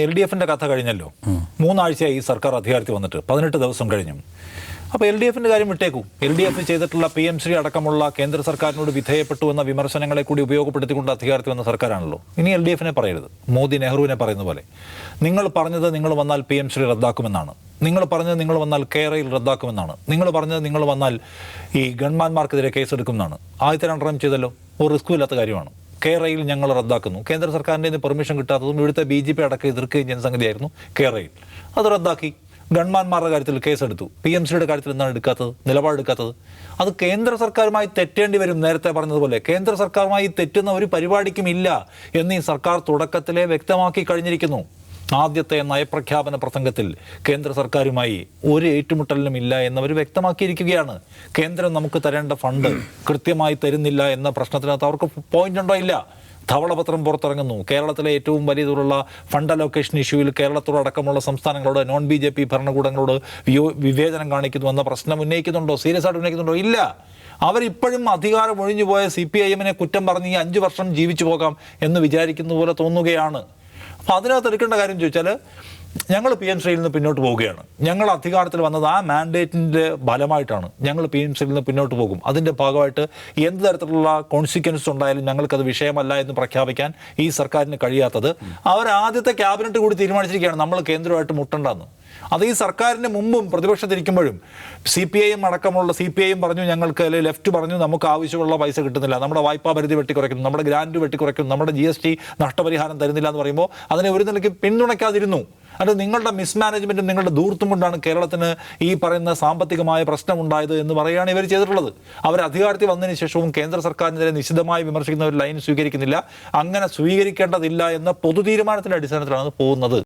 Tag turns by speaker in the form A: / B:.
A: LDFിന്റെ കഥ കഴിഞ്ഞല്ലോ. 3 ആഴ്ചയായി ഈ സർക്കാർ അധികാരത്തിൽ വന്നിട്ട് 18 ദിവസം കഴിഞ്ഞു. അപ്പോൾ LDFിന്റെ കാര്യം വിട്ടേക്കൂ. LDF ചെയ്തിട്ടുള്ള PM-ശ്രീ അടക്കമുള്ള കേന്ദ്ര സർക്കാരിനോട് വിധേയപ്പെട്ടു എന്ന വിമർശനങ്ങളെ കൂടി ഉപയോഗപ്പെടുത്തിക്കൊണ്ട് അധികാരത്തിൽ വന്ന സർക്കാരാണല്ലോ. ഇനി LDFിനെ പറയരുത്. മോദി നെഹ്റുവിനെ പറയുന്ന പോലെ നിങ്ങൾ പറഞ്ഞത് നിങ്ങൾ വന്നാൽ PM-ശ്രീ റദ്ദാക്കുമെന്നാണ്, നിങ്ങൾ പറഞ്ഞത് നിങ്ങൾ വന്നാൽ കേരയിൽ റദ്ദാക്കുമെന്നാണ്, നിങ്ങൾ പറഞ്ഞത് നിങ്ങൾ വന്നാൽ ഈ ഗൺമാന്മാർക്കെതിരെ കേസെടുക്കുമെന്നാണ്. ആദ്യത്തെ 2 റൺ ചെയ്തല്ലോ. ഒരു റിസ്ക്കും ഇല്ലാത്ത കാര്യമാണ്. കേരയിൽ ഞങ്ങൾ റദ്ദാക്കുന്നു. കേന്ദ്ര സർക്കാരിൻ്റെ പെർമിഷൻ കിട്ടാത്തതും ഇവിടുത്തെ BJP അടക്കം എതിർക്കുകയും ചെയ്യുന്ന സംഗതിയായിരുന്നു കേരയിൽ. അത് റദ്ദാക്കി. ഗൺമാന്മാരുടെ കാര്യത്തിൽ കേസെടുത്തു. PM-ശ്രീയുടെ കാര്യത്തിൽ എന്താണ് എടുക്കാത്തത്, നിലപാടെടുക്കാത്തത്? അത് കേന്ദ്ര സർക്കാരുമായി തെറ്റേണ്ടി വരും. നേരത്തെ പറഞ്ഞതുപോലെ കേന്ദ്ര സർക്കാരുമായി തെറ്റുന്ന ഒരു പരിപാടിക്കും ഇല്ല എന്ന് ഈ സർക്കാർ തുടക്കത്തിലെ വ്യക്തമാക്കി കഴിഞ്ഞിരിക്കുന്നു. ആദ്യത്തെ നയപ്രഖ്യാപന പ്രസംഗത്തിൽ കേന്ദ്ര സർക്കാരുമായി ഒരു ഏറ്റുമുട്ടലിനും ഇല്ല എന്നവർ വ്യക്തമാക്കിയിരിക്കുകയാണ്. കേന്ദ്രം നമുക്ക് തരേണ്ട ഫണ്ട് കൃത്യമായി തരുന്നില്ല എന്ന പ്രശ്നത്തിനകത്ത് അവർക്ക് പോയിന്റ് ഉണ്ടോ? ഇല്ല. ധവളപത്രം പുറത്തിറങ്ങുന്നു. കേരളത്തിലെ ഏറ്റവും വലിയ തോതിലുള്ള ഫണ്ട് അലോക്കേഷൻ ഇഷ്യൂവിൽ കേരളത്തോടക്കമുള്ള സംസ്ഥാനങ്ങളോട് നോൺ BJP ഭരണകൂടങ്ങളോട് വിവേചനം കാണിക്കുന്നു എന്ന പ്രശ്നം ഉന്നയിക്കുന്നുണ്ടോ? സീരിയസ് ആയിട്ട് ഉന്നയിക്കുന്നുണ്ടോ? ഇല്ല. അവരിപ്പോഴും അധികാരം ഒഴിഞ്ഞുപോയ CPIM-നെ കുറ്റം പറഞ്ഞ് ഈ 5 വർഷം ജീവിച്ചു പോകാം എന്ന് വിചാരിക്കുന്ന പോലെ തോന്നുകയാണ്. അപ്പോൾ അതിനകത്ത് എടുക്കേണ്ട കാര്യം ചോദിച്ചാൽ, ഞങ്ങൾ PM-ശ്രീയിൽ നിന്ന് പിന്നോട്ട് പോവുകയാണ്. ഞങ്ങൾ അധികാരത്തിൽ വന്നത് ആ മാൻഡേറ്റിൻ്റെ ഫലമായിട്ടാണ്. ഞങ്ങൾ PM-ശ്രീയിൽ നിന്ന് പിന്നോട്ട് പോകും. അതിൻ്റെ ഭാഗമായിട്ട് എന്ത് തരത്തിലുള്ള കോൺസിക്വൻസ് ഉണ്ടായാലും ഞങ്ങൾക്കത് വിഷയമല്ല എന്ന് പ്രഖ്യാപിക്കാൻ ഈ സർക്കാരിന് കഴിയാത്തത് അവർ ആദ്യത്തെ ക്യാബിനറ്റ് കൂടി തീരുമാനിച്ചിരിക്കുകയാണ്, നമ്മൾ കേന്ദ്രമായിട്ട് മുട്ടണ്ടെന്ന്. അത് ഈ സർക്കാരിന് മുമ്പും പ്രതിപക്ഷത്തിരിക്കുമ്പോഴും CPIM അടക്കമുള്ള CPIM പറഞ്ഞു, ഞങ്ങൾക്ക് ലെഫ്റ്റ് പറഞ്ഞു നമുക്ക് ആവശ്യമുള്ള പൈസ കിട്ടുന്നില്ല, നമ്മുടെ വായ്പാ പരിധി വെട്ടിക്കുറയ്ക്കുന്നു, നമ്മുടെ ഗ്രാൻഡ് വെട്ടിക്കുറയ്ക്കുന്നു, നമ്മുടെ GST നഷ്ടപരിഹാരം തരുന്നില്ല എന്ന് പറയുമ്പോൾ അതിനെ ഒരു നിലയ്ക്ക് പിന്തുണയ്ക്കാതിരുന്നു. അത് നിങ്ങളുടെ മിസ്മാനേജ്മെൻറ്റും നിങ്ങളുടെ ധൂർത്തും കൊണ്ടാണ് കേരളത്തിന് ഈ പറയുന്ന സാമ്പത്തികമായ പ്രശ്നമുണ്ടായത് എന്ന് പറയുകയാണ് ഇവർ ചെയ്തിട്ടുള്ളത്. അവർ അധികാരത്തിൽ വന്നതിന് ശേഷവും കേന്ദ്ര സർക്കാരിനെതിരെ നിശിതമായി വിമർശിക്കുന്ന ഒരു ലൈൻ സ്വീകരിക്കുന്നില്ല. അങ്ങനെ സ്വീകരിക്കേണ്ടതില്ല എന്ന പൊതു തീരുമാനത്തിൻ്റെ അടിസ്ഥാനത്തിലാണ് പോകുന്നത്.